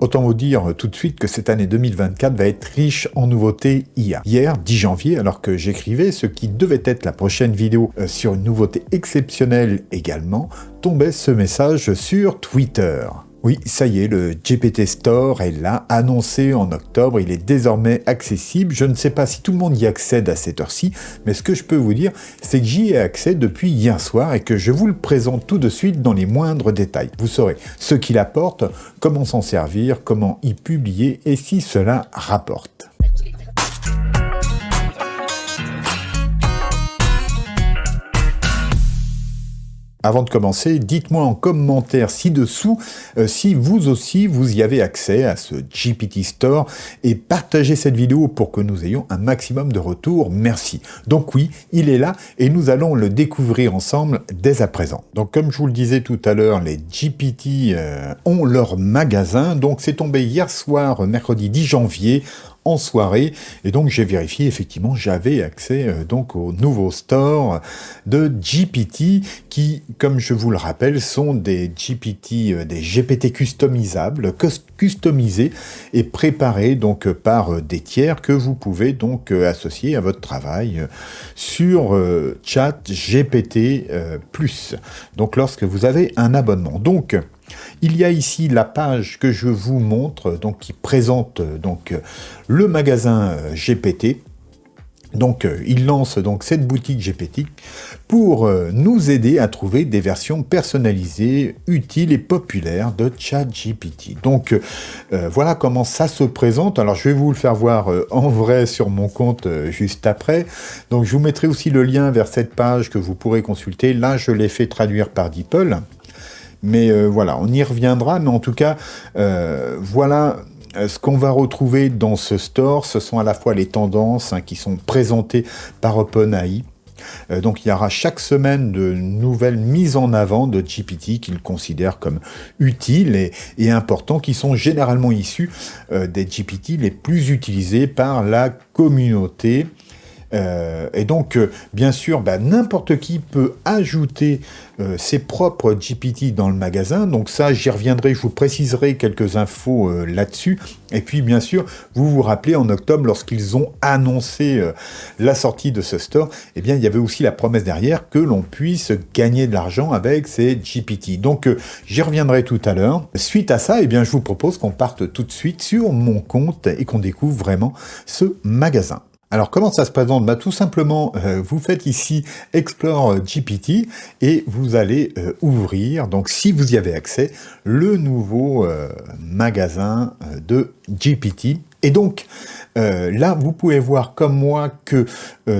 Autant vous dire tout de suite que cette année 2024 va être riche en nouveautés IA. Hier, 10 janvier, alors que j'écrivais ce qui devait être la prochaine vidéo sur une nouveauté exceptionnelle également, tombait ce message sur Twitter. Oui, ça y est, le GPT Store est là, annoncé en octobre, il est désormais accessible. Je ne sais pas si tout le monde y accède à cette heure-ci, mais ce que je peux vous dire, c'est que j'y ai accès depuis hier soir et que je vous le présente tout de suite dans les moindres détails. Vous saurez ce qu'il apporte, comment s'en servir, comment y publier et si cela rapporte. Avant de commencer, dites-moi en commentaire ci-dessous si vous aussi vous y avez accès à ce GPT Store et partagez cette vidéo pour que nous ayons un maximum de retours. Merci. Donc oui, il est là et nous allons le découvrir ensemble dès à présent. Donc comme je vous le disais tout à l'heure, les GPT ont leur magasin. Donc c'est tombé hier soir, mercredi 10 janvier, en soirée, et donc j'ai vérifié, effectivement, j'avais accès donc au nouveau store de GPT qui, comme je vous le rappelle, sont des GPT, des GPT customisables, customisés et préparés donc par des tiers que vous pouvez donc associer à votre travail sur ChatGPT+. Donc lorsque vous avez un abonnement. Donc il y a ici la page que je vous montre, donc qui présente donc le magasin GPT. Donc il lance donc cette boutique GPT pour nous aider à trouver des versions personnalisées, utiles et populaires de ChatGPT. Donc voilà comment ça se présente. Alors je vais vous le faire voir en vrai sur mon compte juste après. Donc je vous mettrai aussi le lien vers cette page que vous pourrez consulter. Là je l'ai fait traduire par DeepL. Mais voilà, on y reviendra, mais en tout cas, voilà ce qu'on va retrouver dans ce store. Ce sont à la fois les tendances qui sont présentées par OpenAI. Donc il y aura chaque semaine de nouvelles mises en avant de GPT qu'ils considèrent comme utiles et importants, qui sont généralement issus des GPT les plus utilisés par la communauté. Et donc, bien sûr, n'importe qui peut ajouter ses propres GPT dans le magasin. Donc ça, j'y reviendrai, je vous préciserai quelques infos là-dessus. Et puis, bien sûr, vous vous rappelez, en octobre, lorsqu'ils ont annoncé la sortie de ce store, eh bien, il y avait aussi la promesse derrière que l'on puisse gagner de l'argent avec ces GPT. Donc, j'y reviendrai tout à l'heure. Suite à ça, eh bien, je vous propose qu'on parte tout de suite sur mon compte et qu'on découvre vraiment ce magasin. Alors comment ça se présente? Tout simplement, vous faites ici Explore GPT et vous allez ouvrir, donc si vous y avez accès, le nouveau magasin de GPT. Et donc, là, vous pouvez voir comme moi que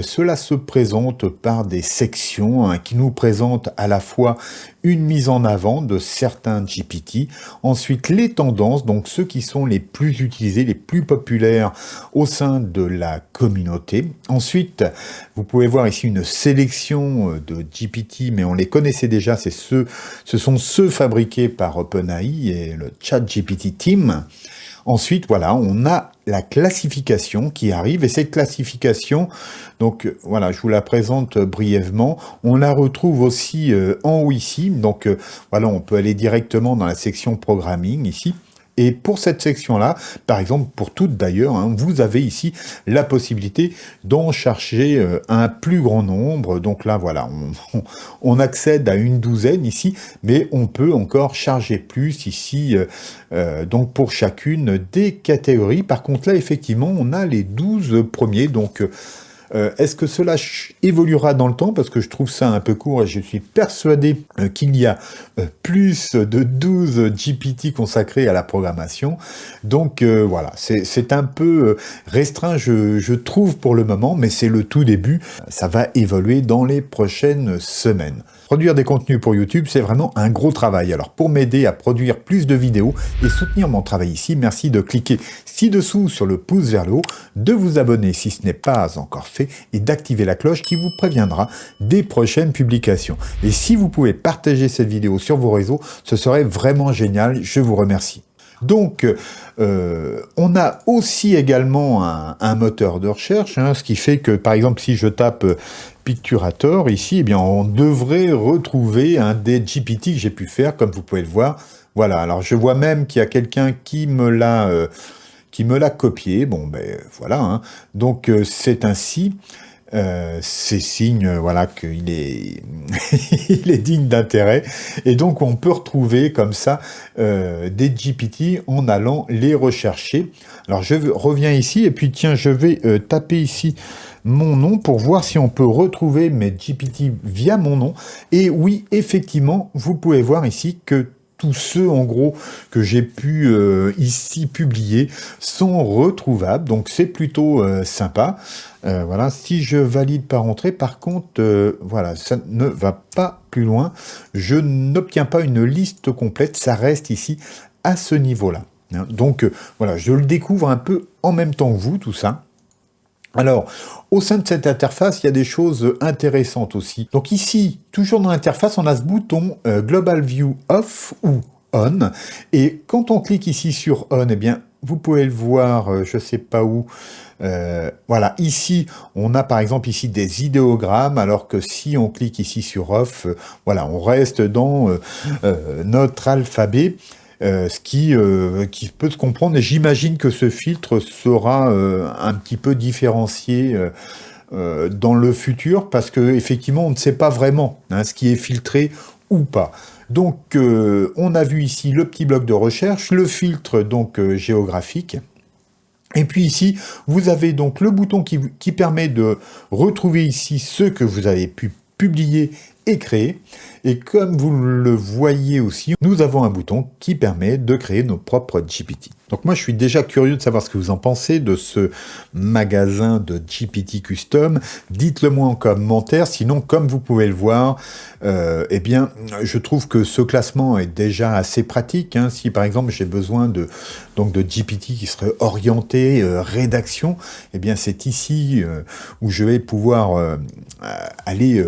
cela se présente par des sections qui nous présentent à la fois une mise en avant de certains GPT, ensuite les tendances, donc ceux qui sont les plus utilisés, les plus populaires au sein de la communauté. Ensuite, vous pouvez voir ici une sélection de GPT, mais on les connaissait déjà, ce sont ceux fabriqués par OpenAI et le ChatGPT Team. Ensuite, voilà, on a la classification qui arrive, et cette classification, donc voilà, je vous la présente brièvement. On la retrouve aussi en haut ici, donc voilà, on peut aller directement dans la section programming ici. Et pour cette section-là, par exemple, pour toutes d'ailleurs, vous avez ici la possibilité d'en chercher un plus grand nombre. Donc là, voilà, on accède à une douzaine ici, mais on peut encore charger plus ici, donc pour chacune des catégories. Par contre, là, effectivement, on a les 12 premiers, donc... est-ce que cela évoluera dans le temps? Parce que je trouve ça un peu court et je suis persuadé qu'il y a plus de 12 GPT consacrés à la programmation. Donc voilà, c'est un peu restreint, je trouve pour le moment, mais c'est le tout début. Ça va évoluer dans les prochaines semaines. Produire des contenus pour YouTube, c'est vraiment un gros travail. Alors pour m'aider à produire plus de vidéos et soutenir mon travail ici, merci de cliquer ci-dessous sur le pouce vers le haut, de vous abonner si ce n'est pas encore fait et d'activer la cloche qui vous préviendra des prochaines publications. Et si vous pouvez partager cette vidéo sur vos réseaux, ce serait vraiment génial, je vous remercie. Donc, on a aussi également un moteur de recherche, hein, ce qui fait que, par exemple, si je tape Picturator ici, eh bien, on devrait retrouver un des GPT que j'ai pu faire, comme vous pouvez le voir. Voilà, alors je vois même qu'il y a quelqu'un qui me l'a copié. Bon, ben voilà, hein. Donc, c'est ainsi. C'est signe, voilà, qu'il est, il est digne d'intérêt. Et donc, on peut retrouver comme ça des GPT en allant les rechercher. Alors, reviens ici et puis tiens, je vais taper ici mon nom pour voir si on peut retrouver mes GPT via mon nom. Et oui, effectivement, vous pouvez voir ici que tous ceux, en gros, que j'ai pu ici publier sont retrouvables. Donc, c'est plutôt sympa. Voilà, si je valide par entrée, par contre, voilà, ça ne va pas plus loin. Je n'obtiens pas une liste complète, ça reste ici à ce niveau-là. Hein. Donc, voilà, je le découvre un peu en même temps que vous, tout ça. Alors, au sein de cette interface, il y a des choses intéressantes aussi. Donc ici, toujours dans l'interface, on a ce bouton Global View Off ou On. Et quand on clique ici sur On, eh bien, vous pouvez le voir, je ne sais pas où. Voilà, ici, on a par exemple ici des idéogrammes, alors que si on clique ici sur Off, voilà, on reste dans notre alphabet. Ce qui peut se comprendre, et j'imagine que ce filtre sera un petit peu différencié dans le futur, parce que effectivement, on ne sait pas vraiment hein, ce qui est filtré ou pas. Donc, on a vu ici le petit bloc de recherche, le filtre donc géographique. Et puis ici, vous avez donc le bouton qui permet de retrouver ici ce que vous avez pu publier et créer. Et comme vous le voyez aussi, nous avons un bouton qui permet de créer nos propres GPT. Donc moi, je suis déjà curieux de savoir ce que vous en pensez de ce magasin de GPT Custom. Dites-le moi en commentaire. Sinon, comme vous pouvez le voir, eh bien, je trouve que ce classement est déjà assez pratique. Hein. Si par exemple j'ai besoin de GPT qui serait orienté rédaction, eh bien c'est ici où je vais pouvoir aller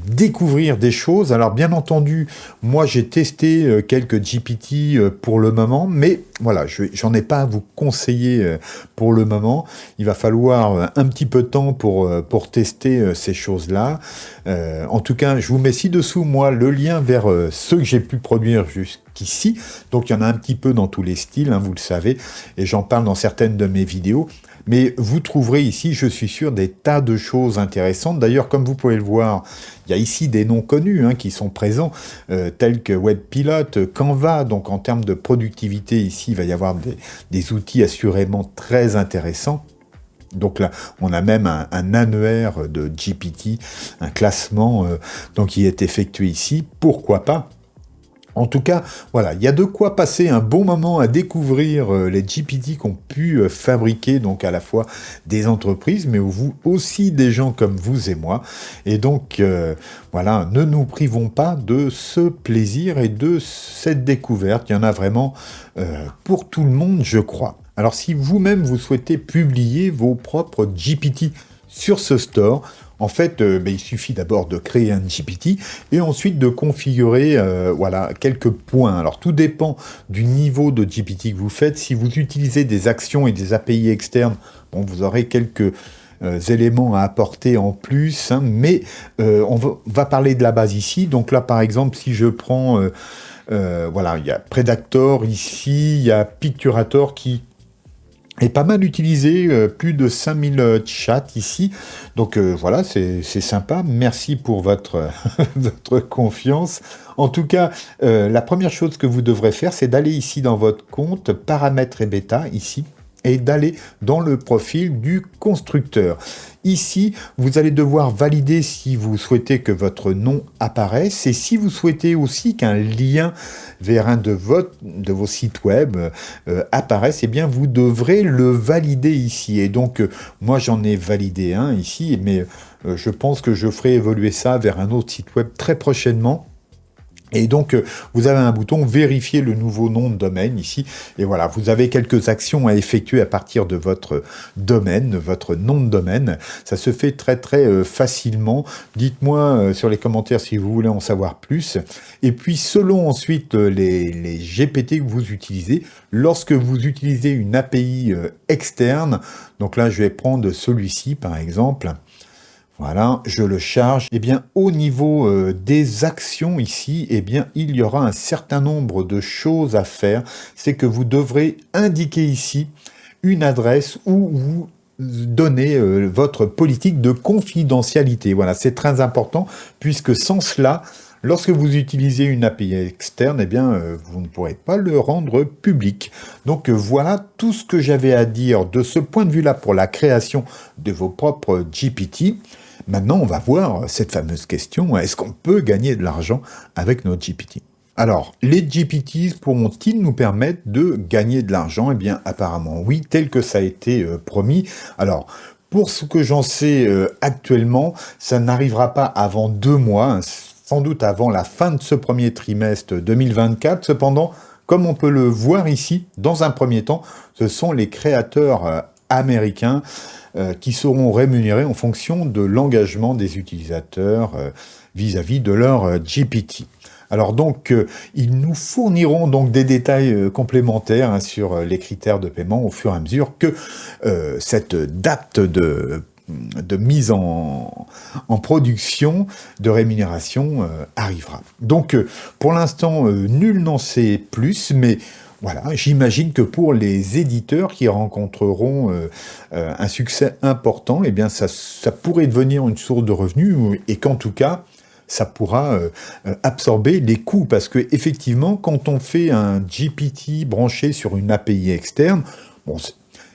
découvrir des choses. Alors bien entendu, moi j'ai testé quelques GPT pour le moment, mais voilà, j'en ai pas à vous conseiller pour le moment. Il va falloir un petit peu de temps pour tester ces choses-là. En tout cas, je vous mets ci-dessous, moi, le lien vers ceux que j'ai pu produire jusqu'ici. Donc il y en a un petit peu dans tous les styles, hein, vous le savez, et j'en parle dans certaines de mes vidéos. Mais vous trouverez ici, je suis sûr, des tas de choses intéressantes. D'ailleurs, comme vous pouvez le voir, il y a ici des noms connus hein, qui sont présents, tels que WebPilot, Canva. Donc en termes de productivité, ici, il va y avoir des outils assurément très intéressants. Donc là, on a même un annuaire de GPT, un classement donc qui est effectué ici. Pourquoi pas ? En tout cas, voilà, il y a de quoi passer un bon moment à découvrir les GPT qu'ont pu fabriquer donc à la fois des entreprises, mais aussi des gens comme vous et moi. Et donc, voilà, ne nous privons pas de ce plaisir et de cette découverte. Il y en a vraiment pour tout le monde, je crois. Alors, si vous-même vous souhaitez publier vos propres GPT sur ce store, en fait, il suffit d'abord de créer un GPT et ensuite de configurer voilà, quelques points. Alors, tout dépend du niveau de GPT que vous faites. Si vous utilisez des actions et des API externes, bon, vous aurez quelques éléments à apporter en plus, hein, mais on va parler de la base ici. Donc là, par exemple, si je prends, voilà, il y a Predator ici, il y a Picturator qui est pas mal utilisé, plus de 5000 chats ici. Donc voilà, c'est sympa. Merci pour votre, votre confiance. En tout cas, la première chose que vous devrez faire, c'est d'aller ici dans votre compte, paramètres et bêta, ici, et d'aller dans le profil du constructeur. Ici, vous allez devoir valider si vous souhaitez que votre nom apparaisse et si vous souhaitez aussi qu'un lien vers un de vos sites web apparaisse, eh bien vous devrez le valider ici. Et donc, moi j'en ai validé un ici, mais je pense que je ferai évoluer ça vers un autre site web très prochainement. Et donc, vous avez un bouton vérifier le nouveau nom de domaine ici. Et voilà, vous avez quelques actions à effectuer à partir de votre domaine, votre nom de domaine. Ça se fait très très facilement. Dites-moi sur les commentaires si vous voulez en savoir plus. Et puis, selon ensuite les GPT que vous utilisez, lorsque vous utilisez une API externe, donc là, je vais prendre celui-ci par exemple. Voilà, je le charge. Eh bien, au niveau des actions ici, eh bien, il y aura un certain nombre de choses à faire. C'est que vous devrez indiquer ici une adresse où vous donnez votre politique de confidentialité. Voilà, c'est très important puisque sans cela, lorsque vous utilisez une API externe, eh bien, vous ne pourrez pas le rendre public. Donc voilà tout ce que j'avais à dire de ce point de vue-là pour la création de vos propres GPT. Maintenant, on va voir cette fameuse question, est-ce qu'on peut gagner de l'argent avec nos GPT? Alors, les GPT pourront-ils nous permettre de gagner de l'argent? Eh bien, apparemment oui, tel que ça a été promis. Alors, pour ce que j'en sais actuellement, ça n'arrivera pas avant 2 mois, hein, sans doute avant la fin de ce premier trimestre 2024. Cependant, comme on peut le voir ici, dans un premier temps, ce sont les créateurs américains qui seront rémunérés en fonction de l'engagement des utilisateurs vis-à-vis de leur GPT. Alors donc, ils nous fourniront donc des détails complémentaires hein, sur les critères de paiement au fur et à mesure que cette date de mise en production, de rémunération arrivera. Donc, pour l'instant, nul n'en sait plus, mais voilà, j'imagine que pour les éditeurs qui rencontreront un succès important, eh bien ça pourrait devenir une source de revenus et qu'en tout cas, ça pourra absorber les coûts. Parce que effectivement, quand on fait un GPT branché sur une API externe, bon,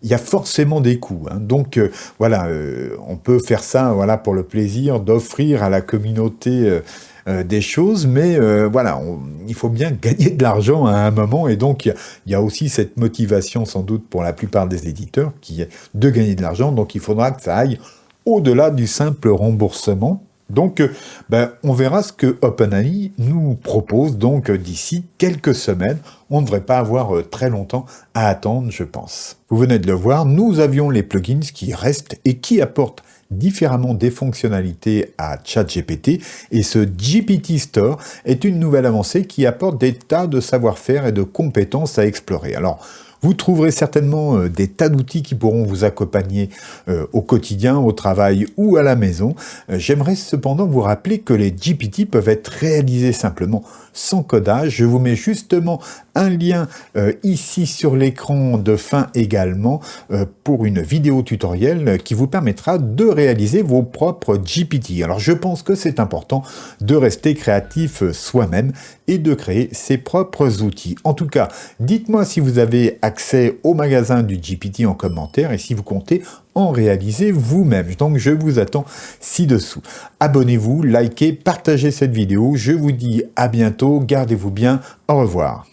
il y a forcément des coûts. Hein. Donc voilà, on peut faire ça voilà, pour le plaisir d'offrir à la communauté des choses, mais voilà, il faut bien gagner de l'argent à un moment, et donc il y a aussi cette motivation sans doute pour la plupart des éditeurs qui est de gagner de l'argent, donc il faudra que ça aille au-delà du simple remboursement. Donc, on verra ce que OpenAI nous propose donc d'ici quelques semaines. On ne devrait pas avoir très longtemps à attendre, je pense. Vous venez de le voir, nous avions les plugins qui restent et qui apportent différemment des fonctionnalités à ChatGPT, et ce GPT Store est une nouvelle avancée qui apporte des tas de savoir-faire et de compétences à explorer. Alors, vous trouverez certainement des tas d'outils qui pourront vous accompagner au quotidien, au travail ou à la maison. J'aimerais cependant vous rappeler que les GPT peuvent être réalisés simplement sans codage. Je vous mets justement un lien ici sur l'écran de fin également pour une vidéo tutoriel qui vous permettra de réaliser vos propres GPT. Alors je pense que c'est important de rester créatif soi-même et de créer ses propres outils. En tout cas, dites-moi si vous avez accès au magasin du GPT en commentaire et si vous comptez en réaliser vous-même. Donc je vous attends ci-dessous. Abonnez-vous, likez, partagez cette vidéo. Je vous dis à bientôt, gardez-vous bien, au revoir.